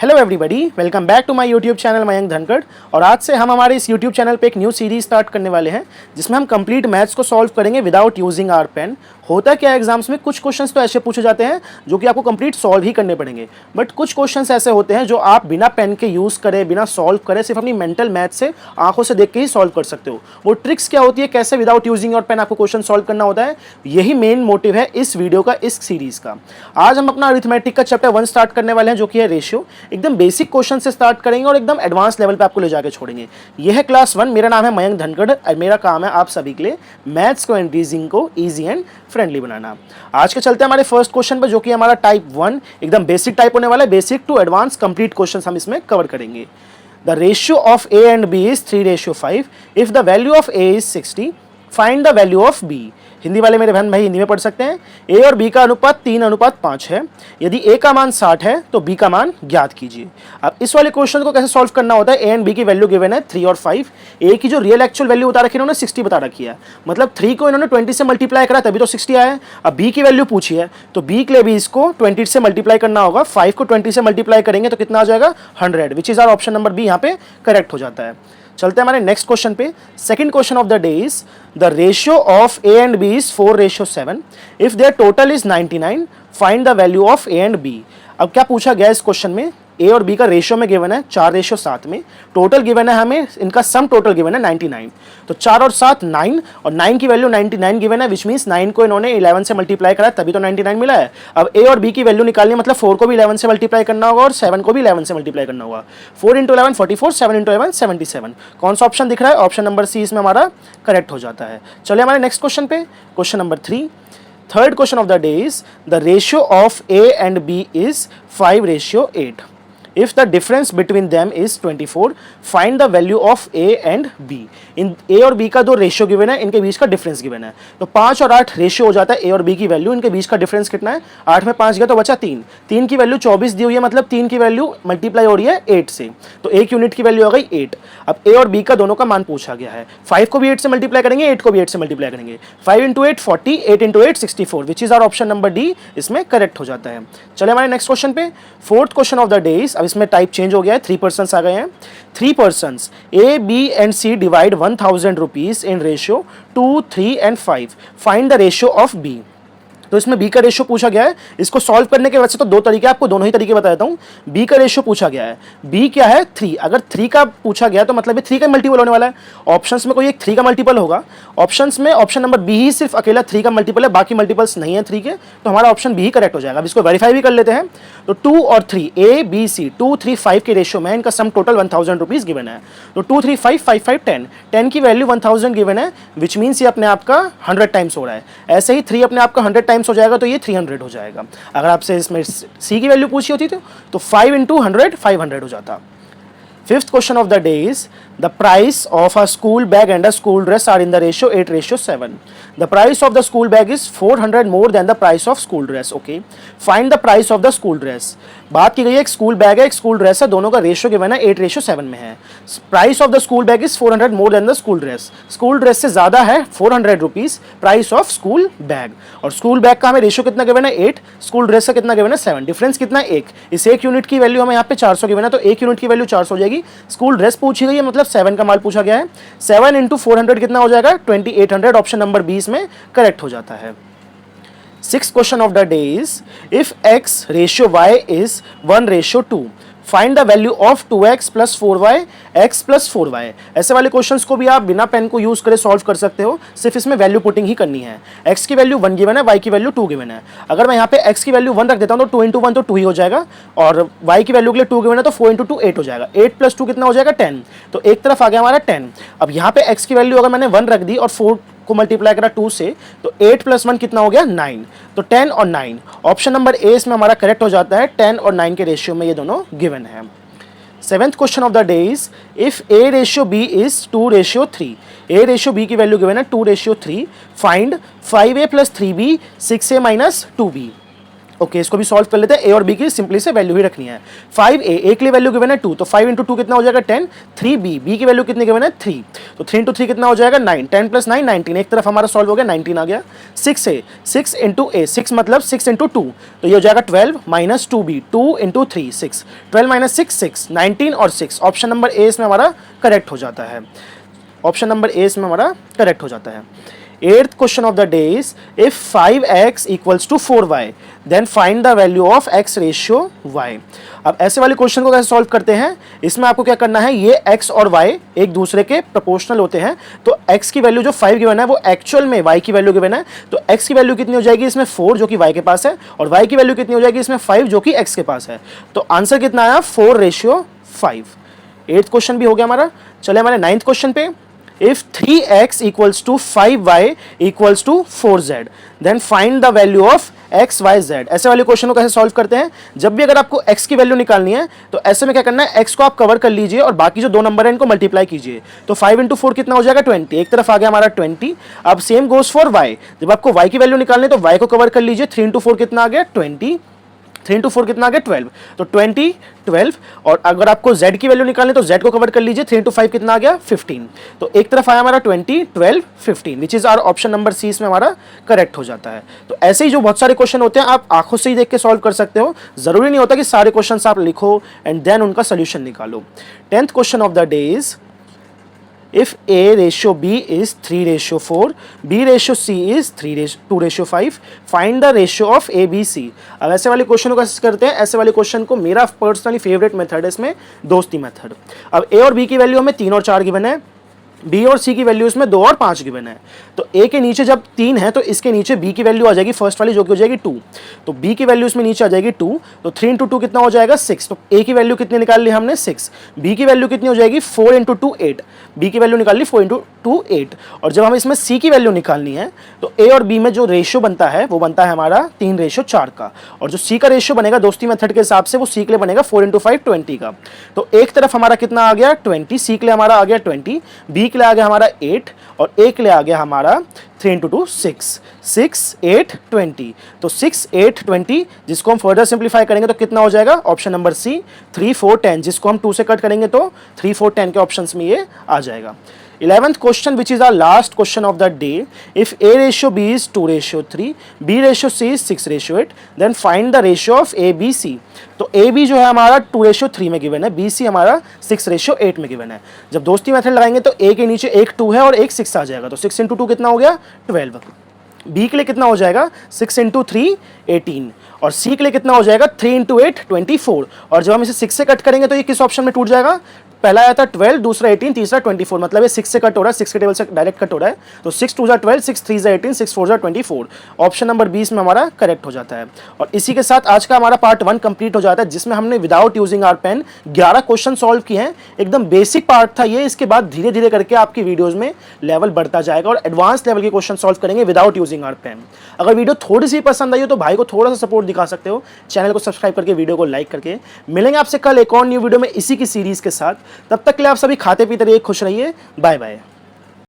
Hello everybody, welcome back to my YouTube channel Mayank Dhankhar. और आज से हम हमारे इस यूट्यूब चैनल पे एक न्यू सीरीज स्टार्ट करने वाले हैं जिसमें हम कंप्लीट मैथ्स को सॉल्व करेंगे विदाउट यूजिंग आवर पेन। होता क्या है, एग्जाम्स में कुछ क्वेश्चंस तो ऐसे पूछे जाते हैं जो कि आपको कंप्लीट सॉल्व ही करने पड़ेंगे, बट कुछ क्वेश्चंस ऐसे होते हैं जो आप बिना पेन के यूज़ करे, बिना सॉल्व करे, सिर्फ अपनी मेंटल मैथ से, आंखों से देख के ही सॉल्व कर सकते हो। वो ट्रिक्स क्या होती है, कैसे विदाउट यूजिंग योर पेन आपको क्वेश्चन सॉल्व करना होता है, यही मेन मोटिव है इस वीडियो का, इस सीरीज का। आज हम अपना अरिथमेटिक का चैप्टर 1 स्टार्ट करने वाले हैं जो कि है रेशियो। एकदम बेसिक क्वेश्चन से स्टार्ट करेंगे और एकदम एडवांस लेवल पे आपको ले जाके छोड़ेंगे। यह है क्लास 1। मेरा नाम है मयंक धनखड़ और मेरा काम है आप सभी के लिए मैथ्स को एंड रीजनिंग को ईजी एंड फ्रेंडली बनाना। आज के चलते हमारे फर्स्ट क्वेश्चन पे जो कि हमारा टाइप 1 एकदम बेसिक टाइप होने वाला है। Basic to advance complete question हम इसमें कवर करेंगे। The ratio of A and B is 3:5। If the value of A is 60, find the value of B. Hindi वाले मेरे बहन भाई हिंदी में पढ़ सकते हैं। ए और बी का अनुपात 3:5 है। यदि ए का मान 60 है तो बी का मान ज्ञात कीजिए। अब इस वाले क्वेश्चन को कैसे सॉल्व करना होता है, ए एंड बी की वैल्यू गिवन है 3 और 5। ए की जो रियल एक्चुअल वैल्यू बता रखी है इन्होंने 60 बता रखी है, मतलब 3 को इन्होंने 20 से मल्टीप्लाई करा तभी तो 60 आया है। अब बी की वैल्यू पूछी है तो बी के लिए भी इसको 20 से मल्टीप्लाई करना होगा। 5 को 20 से मल्टीप्लाई करेंगे तो कितना आ जाएगा 100, which is our option number B यहाँ पे करेक्ट हो जाता है। चलते हैं हमारे नेक्स्ट क्वेश्चन पे। Second question of the day is the ratio of A and B is 4:7। If there total is 99, find the value of A and B. अब क्या पूछा गया इस क्वेश्चन में, ए और बी का रेशियो में गिवन है 4:7 में, टोटल गिवन है हमें, इनका सम टोटल गिवन है 99। तो 4 और 7 9 और 9 की वैल्यू 99 गिवन है, विच मीन्स 9 को इन्होंने 11 से मल्टीप्लाई करा तभी तो 99 मिला है। अब ए और बी की वैल्यू निकालनी, मतलब 4 को भी 11 से मल्टीप्लाई करना होगा और 7 को भी 11 से मल्टीप्लाई करना होगा। 4 × 11 44, 7 × 11 77। कौन सा ऑप्शन दिख रहा है, ऑप्शन नंबर सी इसमें हमारा करेक्ट हो जाता है। चलिए हमारे नेक्स्ट क्वेश्चन पे, question number 3। Third question of the day is the ratio of A and B is 5:8। If the difference between them is 24, find the value of A and B. In A और B का दो ratio given है, इनके बीच का difference given है। तो 5 और 8 ratio हो जाता है A और B की वैल्यू, इनके बीच का डिफरेंस कितना है, 8 में 5 गया तो बचा 3। 3 की वैल्यू 24 दी हुई है, मतलब 3 की वैल्यू मल्टीप्लाई हो रही है 8 से, तो 1 यूनिट की वैल्यू हो गई 8। अब A और B का दोनों का मान पूछा गया है। 5 को भी 8 से मल्टीप्लाई करेंगे, 8 को भी 8 से मल्टीप्लाई करेंगे। 5 × 8 40, 8 × 8 64, which is our option number D इसमें करेक्ट हो जाता है। चलिए हमारे नेक्स्ट क्वेश्चन पे, fourth question of the day is, अब इसमें टाइप चेंज हो गया है, 3 पर्सन्स आ गए हैं। 3 persons A B and C divide 1000 rupees in ratio 2, 3 and 5। Find the ratio of B. तो इसमें बी का रेशियो पूछा गया है। इसको सॉल्व करने के वैसे तो दो तरीके, आपको दोनों ही तरीके बता देता हूँ। बी का रेशियो पूछा गया है, बी क्या है 3। अगर 3 का पूछा गया तो मतलब 3 का मल्टीपल होने वाला है। ऑप्शंस में कोई एक 3 का मल्टीपल होगा, ऑप्शंस में ऑप्शन नंबर बी ही सिर्फ अकेला 3 का मल्टीपल है, बाकी मल्टीपल्स नहीं है 3 के, तो हमारा ऑप्शन बी ही करेक्ट हो जाएगा। अब इसको वेरीफाई भी कर लेते हैं। तो 2 और 3 ए बी सी 2, 3, 5 के रेशियो में इनका सम टोटल 1000 रुपीज गिवन है। तो 2, 3, 5, 5, 5, 10, 10 की वैल्यू 1000 गिवन है, विच मीन्स ये अपने आप का 100 टाइम्स हो रहा है। ऐसे ही 3 अपने आप का 100 टाइम्स हो जाएगा तो ये 300 हो जाएगा। अगर आपसे इसमें सी की वैल्यू पूछी होती तो 5 × 100 500 हो जाता। Fifth question of the day is the price of a school bag and a school dress are in the ratio 8:7. The price of the school bag is 400 more than the price of school dress. Okay, find the price of the school dress. बात की गई है एक school bag है, एक school dress है, दोनों का रेशियो गिवन है 8:7 में है। Price of the school bag is 400 more than the school dress. School dress से ज्यादा है 400 rupees price of school bag, और स्कूल बैग का हमें रेशियो कितना गिवन है 8, स्कूल ड्रेस का कितना गिवन है 7। डिफरेंस कितना है 1। इस 1 यूनिट की वैल्यू हमें यहाँ पे 400 गिवन है, तो 1 यूनिट की वैल्यू 400 हो जाएगी। स्कूल ड्रेस पूछी गई है, मतलब 7 का माल पूछा गया है। 7 × 400 कितना हो जाएगा 2800, ऑप्शन नंबर 20 में करेक्ट हो जाता है। Sixth question of the day is if x ratio y is 1:2, find the value of 2x plus 4y x plus 4y। ऐसे वाले क्वेश्चंस को भी आप बिना पेन को यूज करे सॉल्व कर सकते हो, सिर्फ इसमें वैल्यू पुटिंग ही करनी है। x की वैल्यू 1 गिवन है, y की वैल्यू 2 गिवन है। अगर मैं यहाँ पे x की वैल्यू 1 रख देता हूँ तो 2 × 1 तो 2 ही हो जाएगा, और y की वैल्यू के लिए 2 गिवन है तो 4 × 2 8 हो जाएगा। 8 + 2 कितना हो जाएगा 10, तो एक तरफ आ गया हमारा 10। अब यहाँ पे x की वैल्यू अगर मैंने 1 रख दी और 4 को मल्टीप्लाई करा 2 से, तो 8 + 1 कितना हो गया 9, तो 10 और 9, ऑप्शन नंबर ए इसमें हमारा करेक्ट हो जाता है। 10 और 9 के रेशियो में ये दोनों गिवन है। Seventh question of the day is if A ratio B is 2:3, A ratio B की वैल्यू गिवन है 2:3, find 5a + 3b 6a - 2b। Okay, इसको भी सॉल्व कर लेते हैं। ए और बी की सिंपली से वैल्यू ही रखनी है। 5a, ए के लिए वैल्यू गिवन है 2, तो 5 × 2 कितना हो जाएगा 10। 3b, बी की वैल्यू कितनी गिवन है 3, तो 3 × 3 कितना हो जाएगा 9। 10 + 9 19, एक तरफ हमारा सॉल्व हो गया, 19 आ गया। 6a, 6 × a, 6 मतलब 6 × 2, तो ये हो जाएगा 12 - 2b, 2 × 3 6, 12 - 6 6, 19 और 6। ऑप्शन नंबर ए इसमें हमारा करेक्ट हो जाता है। ऑप्शन नंबर ए इसमें हमारा करेक्ट हो जाता है। 8th question of the day is, if 5x equals to 4y, then find the value of x ratio y। अब ऐसे वाले क्वेश्चन को कैसे सॉल्व करते हैं, इसमें आपको क्या करना है, ये x और y एक दूसरे के प्रोपोर्शनल होते हैं, तो x की वैल्यू जो 5 गिवन है वो एक्चुअल में y की वैल्यू गिवन है, तो x की वैल्यू कितनी हो जाएगी इसमें 4 जो कि y के पास है, और y की वैल्यू कितनी हो जाएगी इसमें 5 जो कि x के पास है। तो आंसर कितना आया 4:5। 8th क्वेश्चन भी हो गया हमारा। चले हमारे 9th क्वेश्चन पे। If 3x equals to 5y equals to 4z, then find the value of x, y, z। ऐसे वाले क्वेश्चन को कैसे सॉल्व करते हैं, जब भी अगर आपको x की वैल्यू निकालनी है तो ऐसे में क्या करना है, x को आप कवर कर लीजिए और बाकी जो दो नंबर है इनको मल्टीप्लाई कीजिए। तो 5 × 4 कितना हो जाएगा 20, एक तरफ आ गया हमारा 20। अब सेम गोज फॉर y, जब आपको y की वैल्यू निकालनी है तो y को कवर कर लीजिए। 3 × 4 कितना आ गया 20, 3 × 4 कितना आ गया 12, तो 20 12। और अगर आपको z की वैल्यू निकालनी है तो z को कवर कर लीजिए। 3 × 5 कितना आ गया 15, तो एक तरफ आया हमारा 20 12 15, which is our option number C इसमें हमारा करेक्ट हो जाता है। तो ऐसे ही जो बहुत सारे क्वेश्चन होते हैं आप आंखों से ही देख के सॉल्व कर सकते हो, जरूरी नहीं होता कि सारे क्वेश्चन आप लिखो एंड देन उनका सोल्यूशन निकालो। 10th question of the day is, if a/b is 3:4, b/c is 2:5, find the ratio of abc। अब ऐसे वाले क्वेश्चन को कैसे करते हैं, ऐसे वाले क्वेश्चन को मेरा पर्सनली फेवरेट मेथड है इसमें दोस्ती मेथड। अब a और b की वैल्यू हमें 3 और 4 गिवन है, b और c की वैल्यू इसमें 2 और 5 गिवन है, तो a के नीचे जब 3 है तो इसके नीचे b की वैल्यू आ जाएगी फर्स्ट वाली जो कि हो जाएगी 2, तो b की वैल्यू इसमें नीचे आ जाएगी 2, तो 3 × 2 कितना हो जाएगा 6, तो a की वैल्यू कितनी निकाल ली हमने 6, b की वैल्यू कितनी हो जाएगी 4 × 2 8, b की वैल्यू निकाल ली 4 × 2 8। और जब हमें इसमें c की वैल्यू निकालनी है तो a और b में जो रेशियो बनता है वो बनता है हमारा 3:4 का, और जो c का रेशियो बनेगा दोस्ती मेथड के हिसाब से वो c के लिए बनेगा 4 × 5 20 का। तो एक तरफ हमारा कितना आ गया 20, c के लिए हमारा आ गया 20, b के लिए आ गया हमारा 8 और a के लिए आ गया हमारा 3 × 2 6, 6 8 20, तो 6 8 20 जिसको हम फर्दर सिंप्लीफाई करेंगे तो कितना हो जाएगा ऑप्शन नंबर सी 3 4 10, जिसको हम 2 से कट करेंगे तो 3 4 10 के ऑप्शंस में ये आ जाएगा। 11th question, which is our last question of the day, if a/b is 2:3, b/c is 6:8, then find the ratio of abc। तो ab जो है हमारा 2:3 में गिवन है, bc हमारा 6:8 में गिवन है। जब दोस्ती मेथड लगाएंगे तो a के नीचे एक 2 है और एक 6 आ जाएगा, तो 6 × 2 कितना हो गया 12। b के लिए कितना हो जाएगा 6 × 3 18, और c के लिए कितना हो जाएगा 3 × 8 24, और जब हम इसे 6 से कट करेंगे तो ये किस ऑप्शन में टूट जाएगा, पहला आया था 12, दूसरा 18, तीसरा 24, मतलब ये 6 से कट हो रहा है, 6 के टेबल से डायरेक्ट कट हो रहा है, तो 6 2 12, 6 3 18, 6 4 24, ऑप्शन नंबर 20 में हमारा करेक्ट हो जाता है। और इसी के साथ आज का हमारा पार्ट 1 कंप्लीट हो जाता है, जिसमें हमने without using our pen 11 question solve किए हैं। एकदम बेसिक पार्ट था ये, इसके बाद धीरे धीरे करके आपकी वीडियोज में लेवल बढ़ता जाएगा और एडवांस लेवल के क्वेश्चन सॉल्व करेंगे विदाउट यूजिंग आवर पेन। अगर वीडियो थोड़ी सी पसंद आई हो तो भाई को थोड़ा सा सपोर्ट दिखा सकते हो, चैनल को सब्सक्राइब करके वीडियो को लाइक करके। मिलेंगे आपसे कल एक और न्यू वीडियो में इसी की सीरीज के साथ, तब तक के लिए आप सभी खाते पीते रहिए, खुश रहिए, बाय बाय।